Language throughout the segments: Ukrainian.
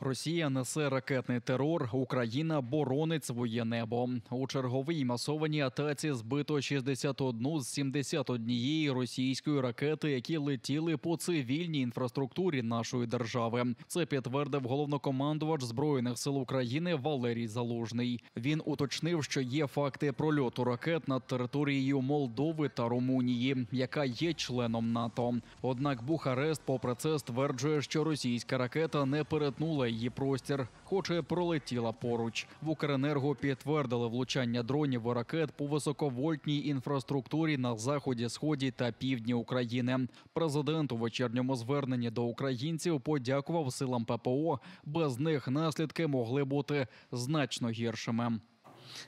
Росія несе ракетний терор, Україна боронить своє небо. У черговій масованій атаці збито 61 з 71 російської ракети, які летіли по цивільній інфраструктурі нашої держави. Це підтвердив головнокомандувач Збройних сил України Валерій Залужний. Він уточнив, що є факти прольоту ракет над територією Молдови та Румунії, яка є членом НАТО. Однак Бухарест, попри це, стверджує, що російська ракета не перетнула її простір, хоч і пролетіла поруч. В Укренерго підтвердили влучання дронів і ракет по високовольтній інфраструктурі на заході, сході та півдні України. Президент у вечірньому зверненні до українців подякував силам ППО. Без них наслідки могли бути значно гіршими.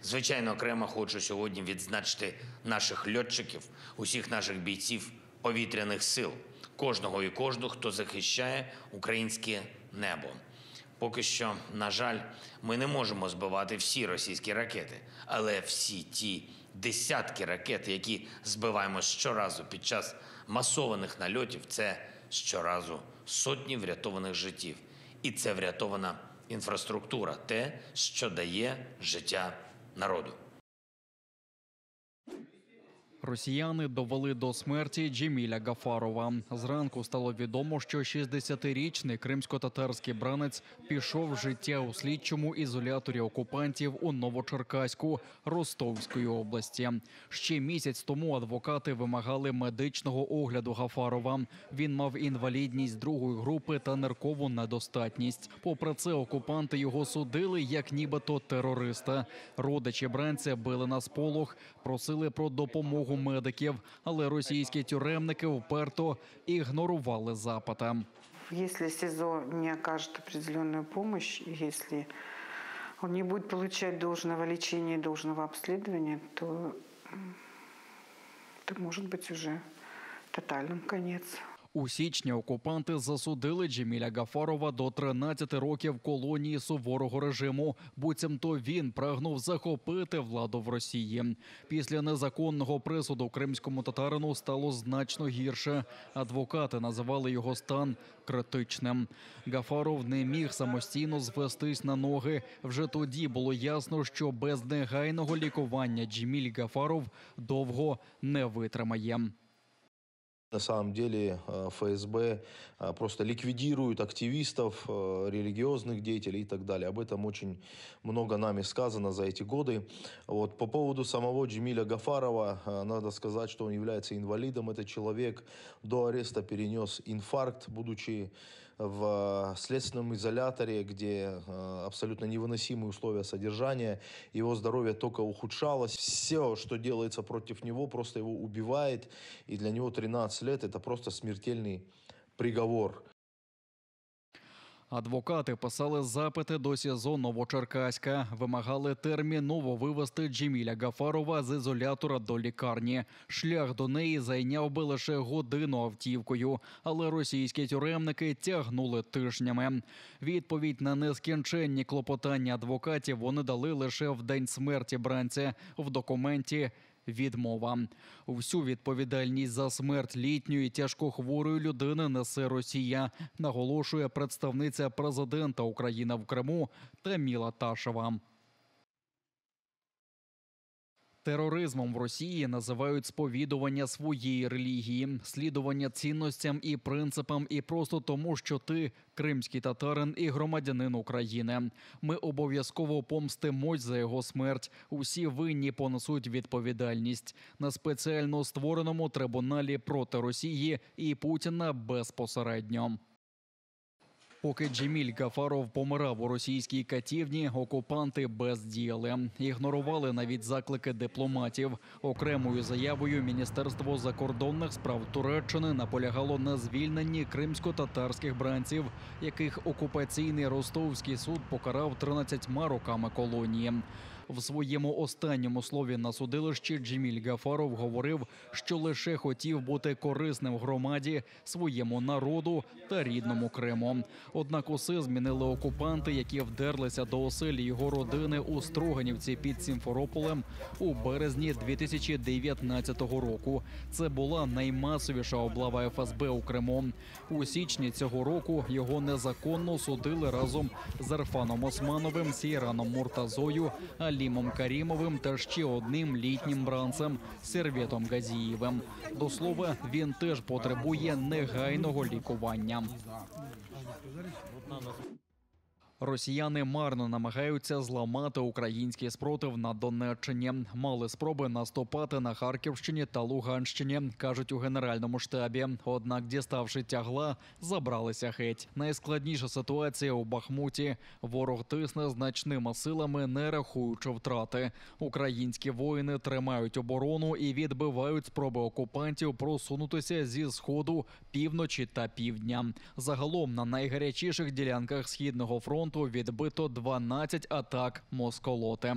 Звичайно, окремо хочу сьогодні відзначити наших льотчиків, усіх наших бійців повітряних сил, кожного і кожну, хто захищає українське небо. Поки що, на жаль, ми не можемо збивати всі російські ракети, але всі ті десятки ракет, які збиваємо щоразу під час масованих нальотів, це щоразу сотні врятованих життів. І це врятована інфраструктура, те, що дає життя народу. Росіяни довели до смерті Джеміля Гафарова. Зранку стало відомо, що 60-річний кримсько-татарський бранець пішов з життя у слідчому ізоляторі окупантів у Новочеркаську Ростовської області. Ще місяць тому адвокати вимагали медичного огляду Гафарова. Він мав інвалідність другої групи та ниркову недостатність. Попри це, окупанти його судили як нібито терориста. Родичі бранця били на сполох, просили про допомогу медиків, але російські тюремники вперто ігнорували запити. Якщо СИЗО не окажет определенную помощь, если он не будет получать должного лечения и должного обследования, то это может быть уже тотальным конец. У січні окупанти засудили Джеміля Гафарова до 13 років колонії суворого режиму. Буцімто він прагнув захопити владу в Росії. Після незаконного присуду кримському татарину стало значно гірше. Адвокати називали його стан критичним. Гафаров не міг самостійно звестись на ноги. Вже тоді було ясно, що без негайного лікування Джеміль Гафаров довго не витримає. На самом деле ФСБ просто ликвидирует активистов, религиозных деятелей и так далее. Об этом очень много нами сказано за эти годы. Вот. По поводу самого Джемиля Гафарова, надо сказать, что он является инвалидом. Этот человек до ареста перенес инфаркт, будучи в следственном изоляторе, где абсолютно невыносимые условия содержания. Его здоровье только ухудшалось. Все, что делается против него, просто его убивает. И для него 13 лет – это просто смертельный приговор. Адвокати писали запити до СІЗО Новочеркаська. Вимагали терміново вивезти Джеміля Гафарова з ізолятора до лікарні. Шлях до неї зайняв би лише годину автівкою. Але російські тюремники тягнули тижнями. Відповідь на нескінченні клопотання адвокатів вони дали лише в день смерті бранця. В документі відмова. Всю відповідальність за смерть літньої тяжкохворої людини несе Росія, наголошує представниця президента України в Криму Таміла Ташева. Тероризмом в Росії називають сповідування своєї релігії, слідування цінностям і принципам і просто тому, що ти кримський татарин і громадянин України. Ми обов'язково помстимось за його смерть. Усі винні понесуть відповідальність. На спеціально створеному трибуналі проти Росії і Путіна безпосередньо. Поки Джеміль Гафаров помирав у російській катівні, окупанти бездіяли. Ігнорували навіть заклики дипломатів. Окремою заявою Міністерство закордонних справ Туреччини наполягало на звільненні кримсько-татарських бранців, яких окупаційний Ростовський суд покарав 13 роками колонії. В своєму останньому слові на судилищі Джеміль Гафаров говорив, що лише хотів бути корисним громаді, своєму народу та рідному Криму. Однак усе змінили окупанти, які вдерлися до оселі його родини у Строганівці під Сімферополем у березні 2019 року. Це була наймасовіша облава ФСБ у Криму. У січні цього року його незаконно судили разом з Арфаном Османовим, Сейраном Муртазою, Алімом Карімовим та ще одним літнім бранцем – Серветом Газієвим. До слова, він теж потребує негайного лікування. Росіяни марно намагаються зламати український спротив на Донеччині. Мали спроби наступати на Харківщині та Луганщині, кажуть у Генеральному штабі. Однак, діставши тягла, забралися геть. Найскладніша ситуація у Бахмуті. Ворог тисне значними силами, не рахуючи втрати. Українські воїни тримають оборону і відбивають спроби окупантів просунутися зі сходу, півночі та півдня. Загалом на найгарячіших ділянках Східного фронту відбито 12 атак москолоти.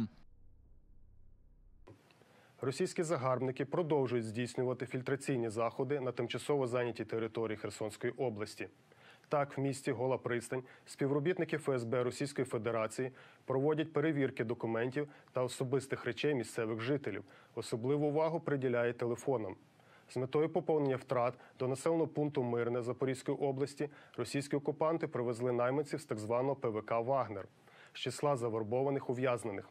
Російські загарбники продовжують здійснювати фільтраційні заходи на тимчасово зайнятій території Херсонської області. Так, в місті Гола Пристань співробітники ФСБ Російської Федерації проводять перевірки документів та особистих речей місцевих жителів. Особливу увагу приділяють телефонам. З метою поповнення втрат до населеного пункту Мирне Запорізької області російські окупанти привезли найманців з так званого ПВК «Вагнер» з числа завербованих ув'язнених.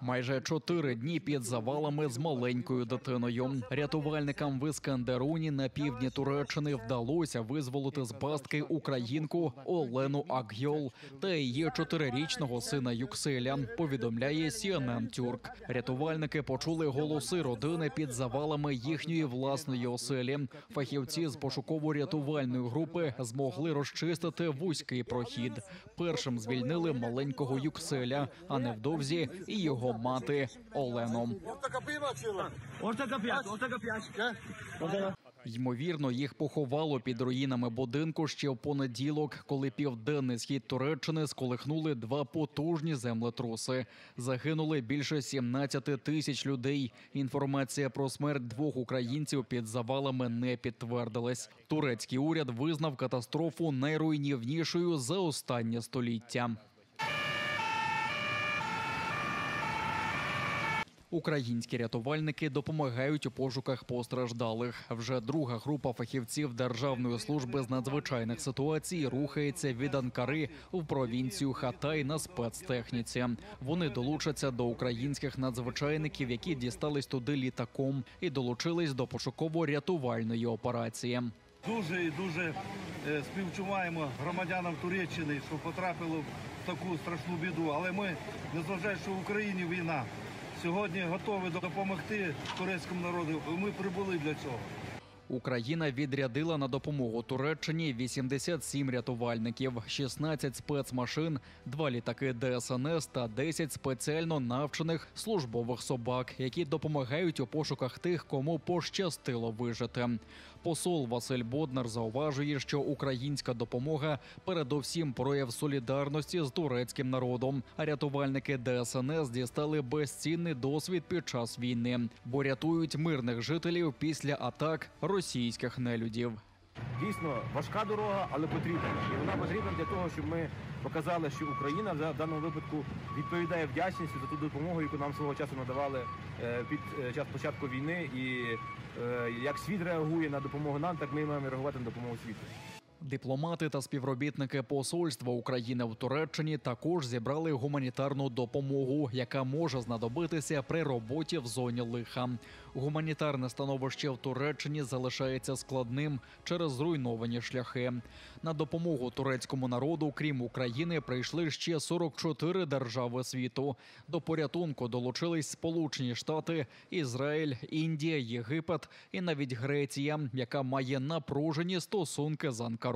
Майже 4 дні під завалами з маленькою дитиною. Рятувальникам в Іскандеруні на півдні Туреччини вдалося визволити з пастки українку Олену Акгьол та її 4-річного сина Юкселя, повідомляє CNN Тюрк. Рятувальники почули голоси родини під завалами їхньої власної оселі. Фахівці з пошуково-рятувальної групи змогли розчистити вузький прохід. Першим звільнили маленького Юкселя, а невдовзі і його мати Олену. Ймовірно, їх поховало під руїнами будинку ще в понеділок, коли південний схід Туреччини сколихнули 2 потужні землетруси. Загинули більше 17 тисяч людей. Інформація про смерть 2 українців під завалами не підтвердилась. Турецький уряд визнав катастрофу найруйнівнішою за останнє століття. Українські рятувальники допомагають у пошуках постраждалих. Вже друга група фахівців Державної служби з надзвичайних ситуацій рухається від Анкари в провінцію Хатай на спецтехніці. Вони долучаться до українських надзвичайників, які дістались туди літаком і долучились до пошуково-рятувальної операції. Дуже співчуваємо громадянам Туреччини, що потрапили в таку страшну біду. Але ми, незважаючи, що в Україні війна, сьогодні готові допомогти турецькому народу. Ми прибули для цього. Україна відрядила на допомогу Туреччині 87 рятувальників, 16 спецмашин, 2 літаки ДСНС та 10 спеціально навчених службових собак, які допомагають у пошуках тих, кому пощастило вижити. Посол Василь Боднар зауважує, що українська допомога передовсім прояв солідарності з турецьким народом. А рятувальники ДСНС дістали безцінний досвід під час війни, бо рятують мирних жителів після атак російських нелюдів. Дійсно, важка дорога, але потрібна. І вона потрібна для того, щоб ми показали, що Україна в даному випадку відповідає вдячністю за ту допомогу, яку нам свого часу надавали під час початку війни. І як світ реагує на допомогу нам, так ми маємо реагувати на допомогу світу. Дипломати та співробітники посольства України в Туреччині також зібрали гуманітарну допомогу, яка може знадобитися при роботі в зоні лиха. Гуманітарне становище в Туреччині залишається складним через зруйновані шляхи. На допомогу турецькому народу, крім України, прийшли ще 44 держави світу. До порятунку долучились Сполучені Штати, Ізраїль, Індія, Єгипет і навіть Греція, яка має напружені стосунки з Анкарою.